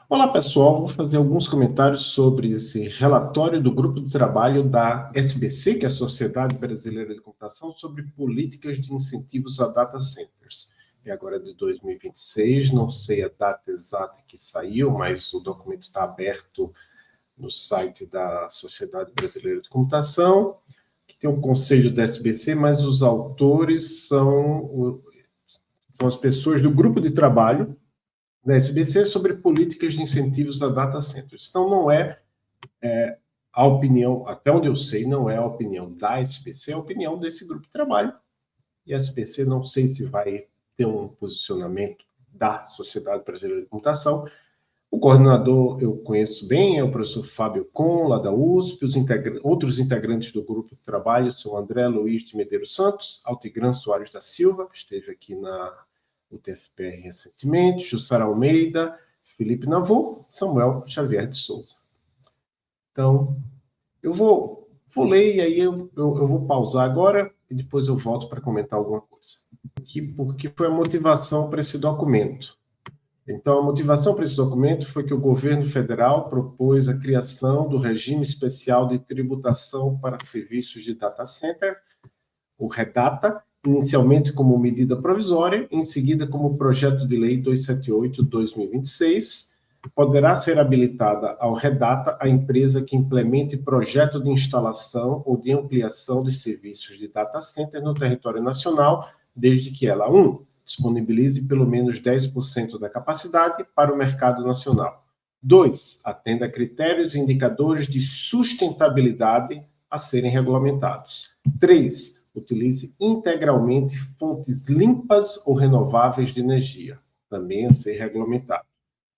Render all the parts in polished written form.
Olá, pessoal. Vou fazer alguns comentários sobre esse relatório do grupo de trabalho da SBC, que é a Sociedade Brasileira de Computação, sobre políticas de incentivos a data centers. E agora de 2026, não sei a data exata que saiu, mas o documento está aberto no site da Sociedade Brasileira de Computação, que tem um conselho da SBC, mas os autores são as pessoas do grupo de trabalho da SBC sobre políticas de incentivos a data centers. Então, não é a opinião, até onde eu sei, não é a opinião da SBC, é a opinião desse grupo de trabalho. E a SBC não sei se vai ter um posicionamento da Sociedade Brasileira de Computação. O coordenador eu conheço bem, é o professor Fábio Con, lá da USP. Outros integrantes do grupo de trabalho são André Luiz de Medeiros Santos, Altigran Soares da Silva, que esteve aqui na UTFPR recentemente, Jussara Almeida, Felipe Navô, Samuel Xavier de Souza. Então, eu vou ler e aí eu vou pausar agora e depois eu volto para comentar alguma coisa. Porque foi a motivação para esse documento. Então, a motivação para esse documento foi que o governo federal propôs a criação do regime especial de tributação para serviços de data center, o REDATA, inicialmente como medida provisória, em seguida como projeto de lei 278/2026, poderá ser habilitada ao REDATA a empresa que implemente projeto de instalação ou de ampliação de serviços de data center no território nacional, desde que ela, 1, disponibilize pelo menos 10% da capacidade para o mercado nacional. 2, atenda a critérios e indicadores de sustentabilidade a serem regulamentados. 3, utilize integralmente fontes limpas ou renováveis de energia, também a ser regulamentado.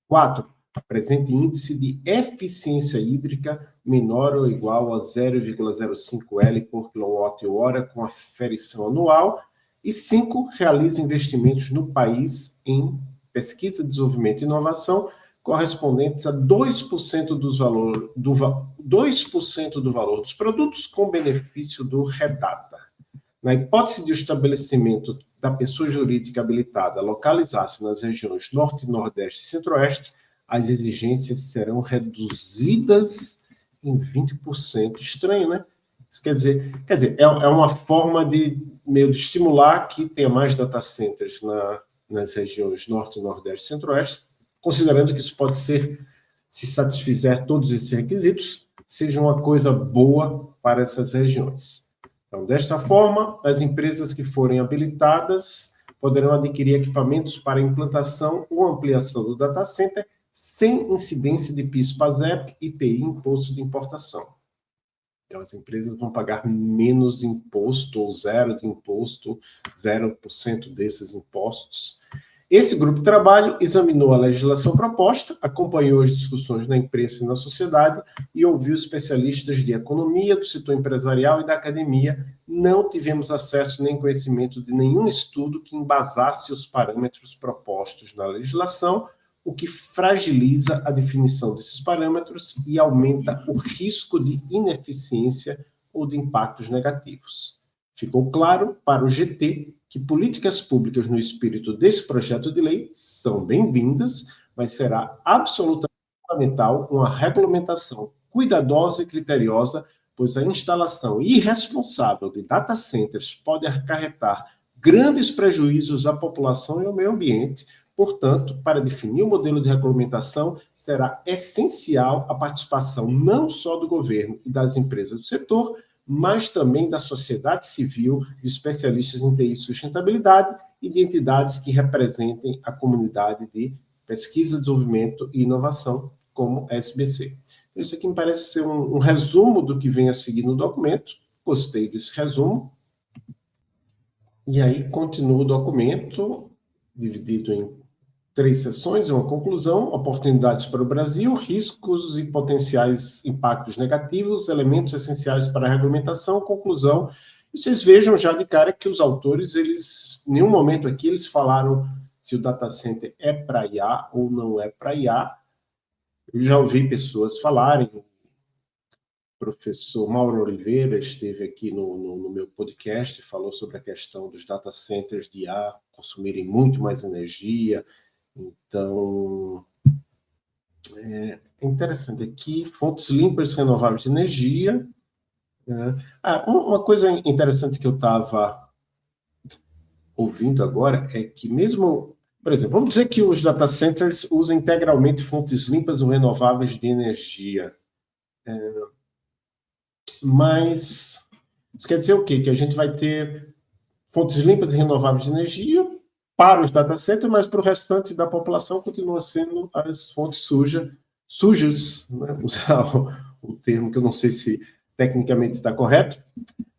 4, apresente índice de eficiência hídrica menor ou igual a 0,05 L por kWh com aferição anual. E 5, realize investimentos no país em pesquisa, desenvolvimento e inovação correspondentes a 2% do valor dos produtos com benefício do REDATA. Na hipótese de o estabelecimento da pessoa jurídica habilitada localizar-se nas regiões Norte, Nordeste e Centro-Oeste, as exigências serão reduzidas em 20%. Estranho, né? Isso quer dizer, é uma forma de meio de estimular que tenha mais data centers nas regiões Norte, Nordeste e Centro-Oeste, considerando que isso pode ser, se satisfizer todos esses requisitos, seja uma coisa boa para essas regiões. Então, desta forma, as empresas que forem habilitadas poderão adquirir equipamentos para implantação ou ampliação do data center sem incidência de PIS/PASEP, IPI, Imposto de Importação. Então, as empresas vão pagar menos imposto, ou zero de imposto, 0% desses impostos. Esse grupo de trabalho examinou a legislação proposta, acompanhou as discussões na imprensa e na sociedade e ouviu especialistas de economia, do setor empresarial e da academia. Não tivemos acesso nem conhecimento de nenhum estudo que embasasse os parâmetros propostos na legislação, o que fragiliza a definição desses parâmetros e aumenta o risco de ineficiência ou de impactos negativos. Ficou claro para o GT que políticas públicas no espírito desse projeto de lei são bem-vindas, mas será absolutamente fundamental uma regulamentação cuidadosa e criteriosa, pois a instalação irresponsável de data centers pode acarretar grandes prejuízos à população e ao meio ambiente. Portanto, para definir o modelo de regulamentação, será essencial a participação não só do governo e das empresas do setor, mas também da sociedade civil, de especialistas em TI e sustentabilidade e de entidades que representem a comunidade de pesquisa, desenvolvimento e inovação, como a SBC. Então, isso aqui me parece ser um resumo do que vem a seguir no documento. Gostei desse resumo. E aí continua o documento, dividido em 3 seções, uma conclusão, oportunidades para o Brasil, riscos e potenciais impactos negativos, elementos essenciais para a regulamentação, conclusão. E vocês vejam já de cara que os autores, em nenhum momento aqui, eles falaram se o data center é para IA ou não é para IA. Eu já ouvi pessoas falarem, o professor Mauro Oliveira esteve aqui no meu podcast, falou sobre a questão dos data centers de IA consumirem muito mais energia. Então, É interessante aqui, fontes limpas e renováveis de energia. Uma coisa interessante que eu estava ouvindo agora é que mesmo, por exemplo, vamos dizer que os data centers usam integralmente fontes limpas ou renováveis de energia. Mas isso quer dizer o quê? Que a gente vai ter fontes limpas e renováveis de energia para os data centers, mas para o restante da população continua sendo as fontes sujas, né? Usar o termo que eu não sei se tecnicamente está correto,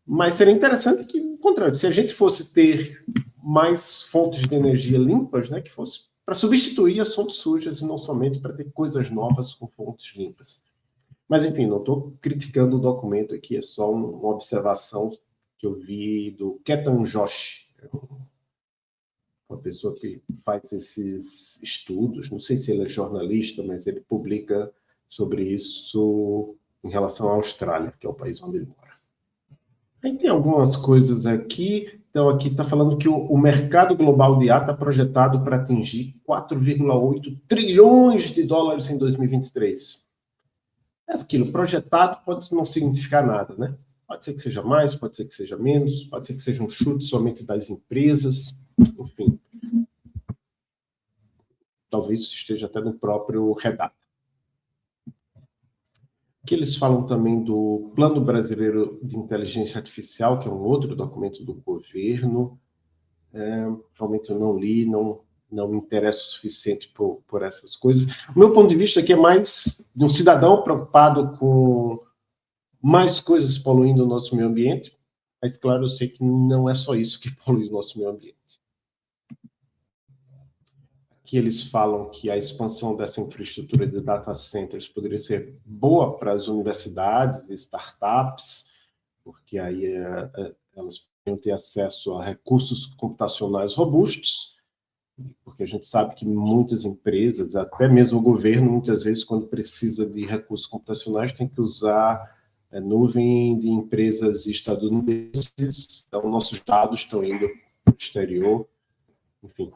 mas seria interessante que, ao contrário, se a gente fosse ter mais fontes de energia limpas, né, que fosse para substituir as fontes sujas e não somente para ter coisas novas com fontes limpas. Mas, enfim, não estou criticando o documento aqui, é só uma observação que eu vi do Ketan Joshi, uma pessoa que faz esses estudos, não sei se ele é jornalista, mas ele publica sobre isso em relação à Austrália, que é o país onde ele mora. Aí tem algumas coisas aqui. Então, aqui está falando que o mercado global de IA está projetado para atingir 4,8 trilhões de dólares em 2023. É aquilo, projetado pode não significar nada, né? Pode ser que seja mais, pode ser que seja menos, pode ser que seja um chute somente das empresas, enfim. Talvez isso esteja até no próprio Redata. Aqui eles falam também do Plano Brasileiro de Inteligência Artificial, que é um outro documento do governo. Realmente eu não li, não me interessa o suficiente por essas coisas. O meu ponto de vista aqui é mais de um cidadão preocupado com mais coisas poluindo o nosso meio ambiente, mas, claro, eu sei que não é só isso que polui o nosso meio ambiente. Aqui eles falam que a expansão dessa infraestrutura de data centers poderia ser boa para as universidades e startups, porque aí elas poderiam ter acesso a recursos computacionais robustos, porque a gente sabe que muitas empresas, até mesmo o governo, muitas vezes, quando precisa de recursos computacionais, tem que usar nuvem de empresas estadunidenses, então nossos dados estão indo para o exterior, enfim.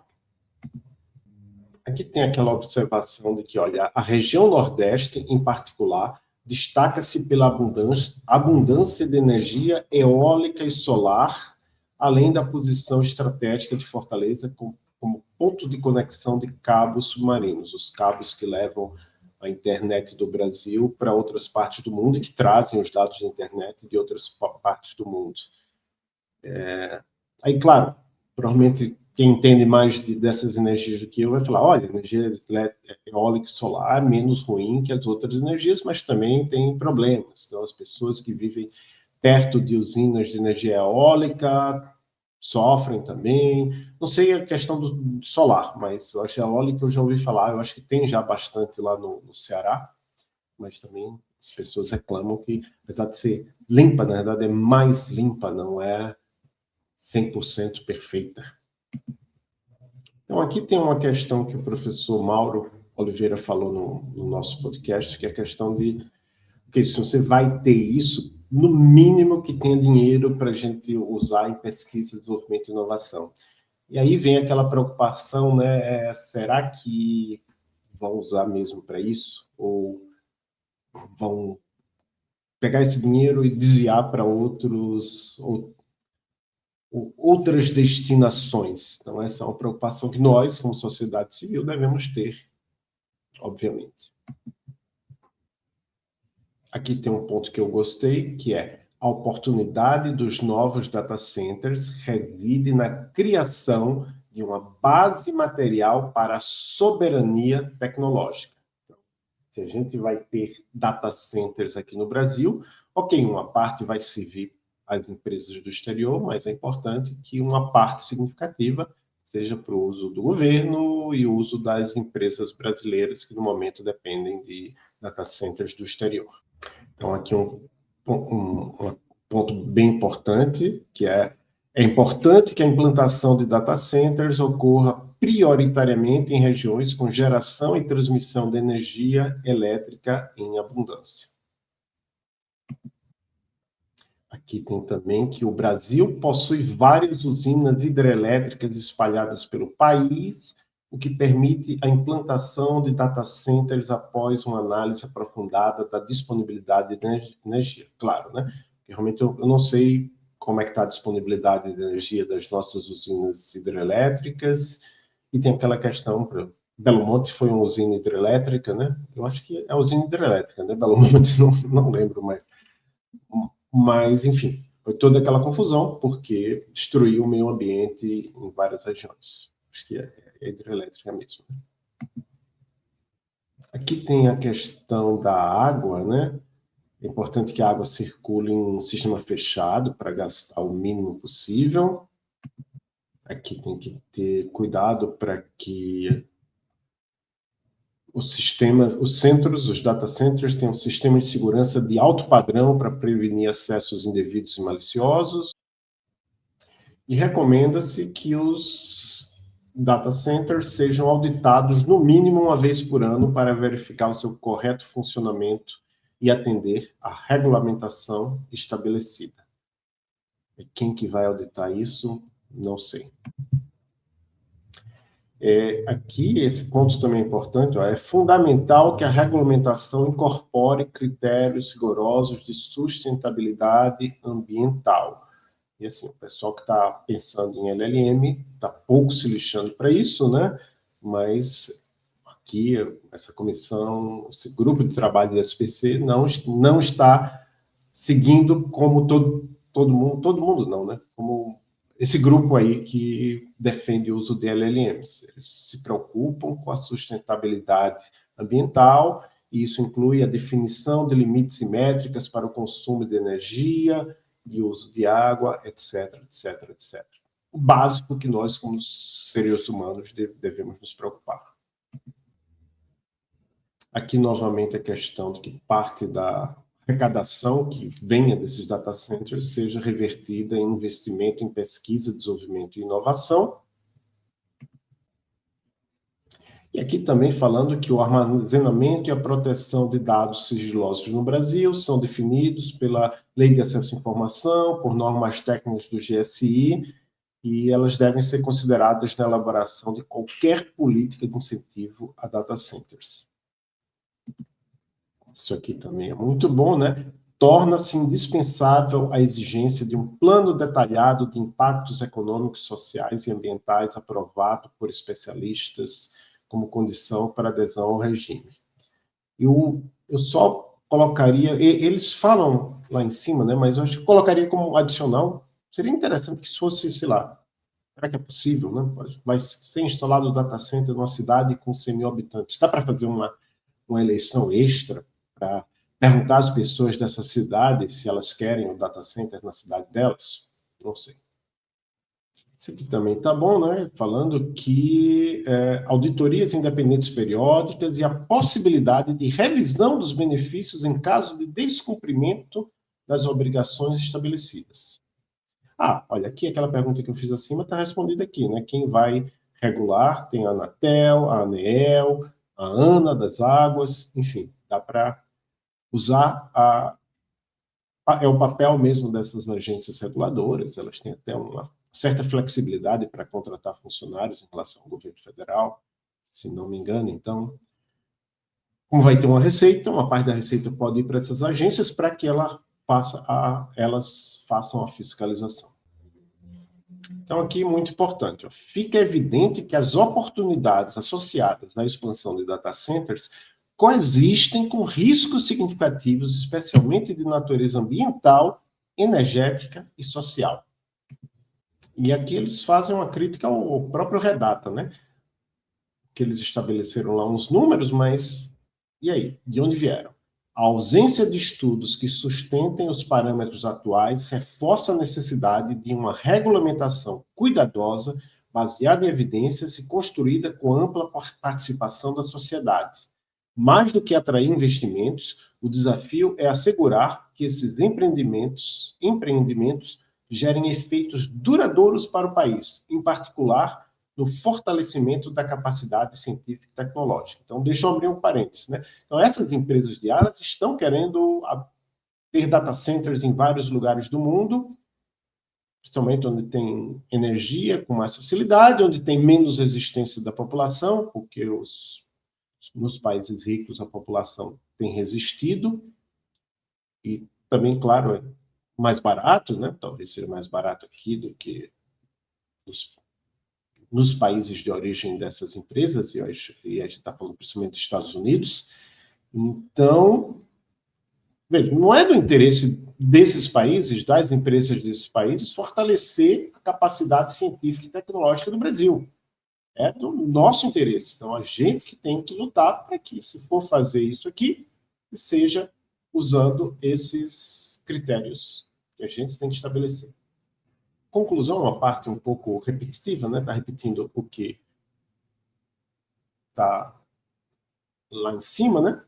Aqui tem aquela observação de que, olha, a região Nordeste, em particular, destaca-se pela abundância de energia eólica e solar, além da posição estratégica de Fortaleza como ponto de conexão de cabos submarinos, os cabos que levam a internet do Brasil para outras partes do mundo e que trazem os dados da internet de outras partes do mundo. Aí, claro, provavelmente quem entende mais dessas energias do que eu vai falar, olha, energia eólica e solar é menos ruim que as outras energias, mas também tem problemas. Então, as pessoas que vivem perto de usinas de energia eólica sofrem também. Não sei a questão do solar, mas eu acho que a eólica eu já ouvi falar, eu acho que tem já bastante lá no Ceará, mas também as pessoas reclamam que, apesar de ser limpa, na verdade é mais limpa, não é 100% perfeita. Então, aqui tem uma questão que o professor Mauro Oliveira falou no nosso podcast, que é a questão de que se você vai ter isso, no mínimo que tenha dinheiro para a gente usar em pesquisa, desenvolvimento e inovação. E aí vem aquela preocupação, né? Será que vão usar mesmo para isso? Ou vão pegar esse dinheiro e desviar para outras destinações? Então, essa é uma preocupação que nós, como sociedade civil, devemos ter, obviamente. Aqui tem um ponto que eu gostei, que é a oportunidade dos novos data centers reside na criação de uma base material para a soberania tecnológica. Então, se a gente vai ter data centers aqui no Brasil, ok, uma parte vai servir às empresas do exterior, mas é importante que uma parte significativa seja para o uso do governo e o uso das empresas brasileiras que, no momento, dependem de data centers do exterior. Então, aqui um ponto bem importante, que é importante que a implantação de data centers ocorra prioritariamente em regiões com geração e transmissão de energia elétrica em abundância. Aqui tem também que o Brasil possui várias usinas hidrelétricas espalhadas pelo país o que permite a implantação de data centers após uma análise aprofundada da disponibilidade de energia. Claro, né? Realmente eu não sei como é que está a disponibilidade de energia das nossas usinas hidrelétricas, e tem aquela questão, Belo Monte foi uma usina hidrelétrica, né? Eu acho que é a usina hidrelétrica, né? Belo Monte, não lembro mais. Mas, enfim, foi toda aquela confusão, porque destruiu o meio ambiente em várias regiões. Acho que é hidrelétrica mesmo. Aqui tem a questão da água, né? É importante que a água circule em um sistema fechado para gastar o mínimo possível. Aqui tem que ter cuidado para que os data centers tenham sistemas de segurança de alto padrão para prevenir acessos indevidos e maliciosos. E recomenda-se que os data centers sejam auditados no mínimo uma vez por ano para verificar o seu correto funcionamento e atender à regulamentação estabelecida. E quem que vai auditar isso? Não sei. Aqui, esse ponto também é importante, é fundamental que a regulamentação incorpore critérios rigorosos de sustentabilidade ambiental. E assim, o pessoal que está pensando em LLM está pouco se lixando para isso, né? Mas aqui, essa comissão, esse grupo de trabalho do SPC não está seguindo como todo mundo não, né? Como esse grupo aí que defende o uso de LLMs. Eles se preocupam com a sustentabilidade ambiental, e isso inclui a definição de limites e métricas para o consumo de energia, de uso de água, etc, etc, etc. O básico que nós, como seres humanos, devemos nos preocupar. Aqui, novamente, a questão de que parte da arrecadação que venha desses data centers seja revertida em investimento em pesquisa, desenvolvimento e inovação. E aqui também falando que o armazenamento e a proteção de dados sigilosos no Brasil são definidos pela Lei de Acesso à Informação, por normas técnicas do GSI, e elas devem ser consideradas na elaboração de qualquer política de incentivo a data centers. Isso aqui também é muito bom, né? Torna-se indispensável a exigência de um plano detalhado de impactos econômicos, sociais e ambientais aprovado por especialistas como condição para adesão ao regime. Eu só colocaria, eles falam lá em cima, né? Mas eu acho que colocaria como adicional, seria interessante que isso fosse, sei lá, será que é possível, né? Vai ser instalado o data center numa cidade com 100 mil habitantes. Dá para fazer uma eleição extra para perguntar às pessoas dessa cidade se elas querem o data center na cidade delas? Não sei. Isso aqui também está bom, né? Falando que auditorias independentes periódicas e a possibilidade de revisão dos benefícios em caso de descumprimento das obrigações estabelecidas. Olha, aqui aquela pergunta que eu fiz acima está respondida aqui, né? Quem vai regular? Tem a Anatel, a ANEEL, a ANA das Águas, enfim, dá para usar é o papel mesmo dessas agências reguladoras, elas têm até uma certa flexibilidade para contratar funcionários em relação ao governo federal, se não me engano. Então, como vai ter uma receita, uma parte da receita pode ir para essas agências para que elas façam a fiscalização. Então, aqui, muito importante, fica evidente que as oportunidades associadas à expansão de data centers coexistem com riscos significativos, especialmente de natureza ambiental, energética e social. E aqui eles fazem uma crítica ao próprio Redata, né? Que eles estabeleceram lá uns números, mas e aí? De onde vieram? A ausência de estudos que sustentem os parâmetros atuais reforça a necessidade de uma regulamentação cuidadosa, baseada em evidências e construída com ampla participação da sociedade. Mais do que atrair investimentos, o desafio é assegurar que esses empreendimentos gerem efeitos duradouros para o país, em particular no fortalecimento da capacidade científica e tecnológica. Então, deixa eu abrir um parênteses, né? Então, essas empresas de áreas estão querendo ter data centers em vários lugares do mundo, principalmente onde tem energia com mais facilidade, onde tem menos resistência da população, porque nos países ricos a população tem resistido, e também, claro, é mais barato, né? Talvez seja mais barato aqui do que nos países de origem dessas empresas, e a gente está falando principalmente dos Estados Unidos. Então, veja, não é do interesse desses países, das empresas desses países, fortalecer a capacidade científica e tecnológica do Brasil. É do nosso interesse. Então, a gente que tem que lutar para que, se for fazer isso aqui, seja usando esses critérios que a gente tem que estabelecer. Conclusão, uma parte um pouco repetitiva, né? Está repetindo o que está lá em cima, né?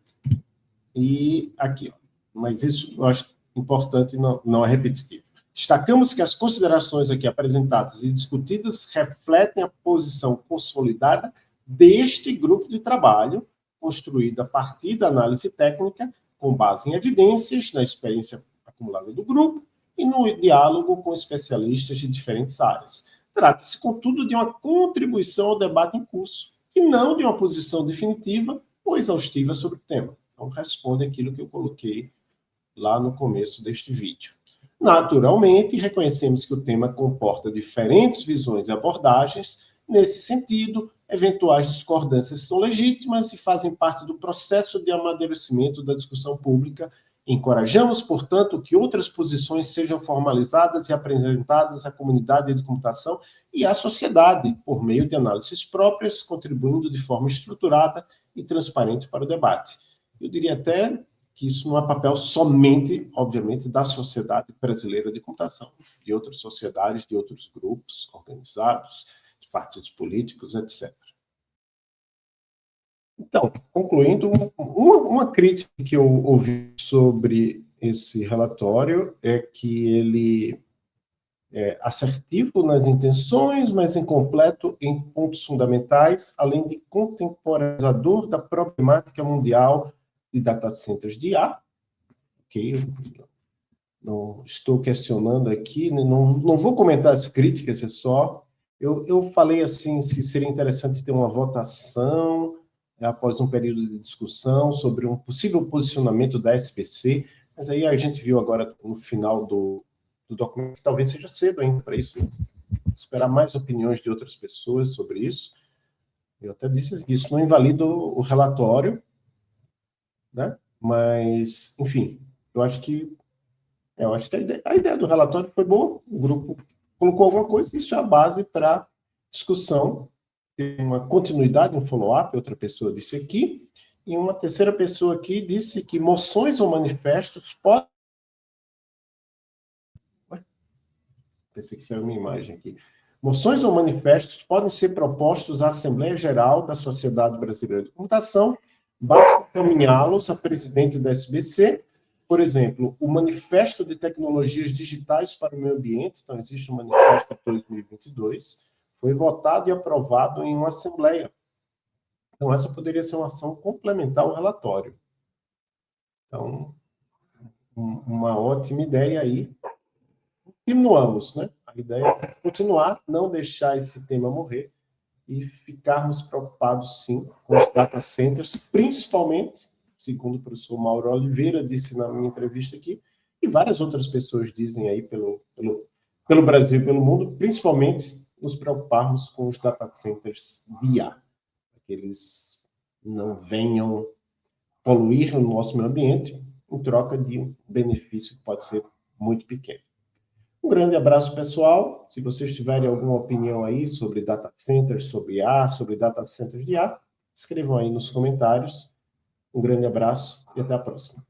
E aqui, ó. Mas isso eu acho importante, não é repetitivo. Destacamos que as considerações aqui apresentadas e discutidas refletem a posição consolidada deste grupo de trabalho, construído a partir da análise técnica, com base em evidências, na experiência acumulada do grupo e no diálogo com especialistas de diferentes áreas. Trata-se, contudo, de uma contribuição ao debate em curso, e não de uma posição definitiva ou exaustiva sobre o tema. Então, responde aquilo que eu coloquei lá no começo deste vídeo. Naturalmente, reconhecemos que o tema comporta diferentes visões e abordagens. Nesse sentido, eventuais discordâncias são legítimas e fazem parte do processo de amadurecimento da discussão pública. Encorajamos, portanto, que outras posições sejam formalizadas e apresentadas à comunidade de computação e à sociedade, por meio de análises próprias, contribuindo de forma estruturada e transparente para o debate. Eu diria até que isso não é papel somente, obviamente, da Sociedade Brasileira de Computação, de outras sociedades, de outros grupos organizados, de partidos políticos, etc. Então, concluindo, uma crítica que eu ouvi sobre esse relatório é que ele é assertivo nas intenções, mas incompleto em pontos fundamentais, além de contemporaneizador da problemática mundial de data centers de IA, ok? Não estou questionando aqui, não vou comentar as críticas, é só... Eu falei assim, se seria interessante ter uma votação após um período de discussão sobre um possível posicionamento da SPC, mas aí a gente viu agora no final do documento que talvez seja cedo ainda para isso, né? Esperar mais opiniões de outras pessoas sobre isso. Eu até disse que isso não invalida o relatório, né? Mas, enfim, eu acho que a ideia do relatório foi boa, o grupo colocou alguma coisa, isso é a base para discussão, tem uma continuidade, um follow-up, outra pessoa disse aqui, e uma terceira pessoa aqui disse que moções ou manifestos podem... Pensei que saiu uma imagem aqui. Moções ou manifestos podem ser propostos à Assembleia Geral da Sociedade Brasileira de Computação, basta encaminhá-los a presidente da SBC. Por exemplo, o Manifesto de Tecnologias Digitais para o Meio Ambiente, então existe um manifesto de 2022, foi votado e aprovado em uma assembleia. Então, essa poderia ser uma ação complementar ao relatório. Então, uma ótima ideia aí. Continuamos, né? A ideia é continuar, não deixar esse tema morrer e ficarmos preocupados, sim, com os data centers, principalmente, segundo o professor Mauro Oliveira disse na minha entrevista aqui, e várias outras pessoas dizem aí pelo Brasil e pelo mundo, principalmente nos preocuparmos com os data centers de IA, para que eles não venham poluir o nosso meio ambiente em troca de um benefício que pode ser muito pequeno. Um grande abraço, pessoal. Se vocês tiverem alguma opinião aí sobre data centers, sobre IA, sobre data centers de IA, escrevam aí nos comentários. Um grande abraço e até a próxima.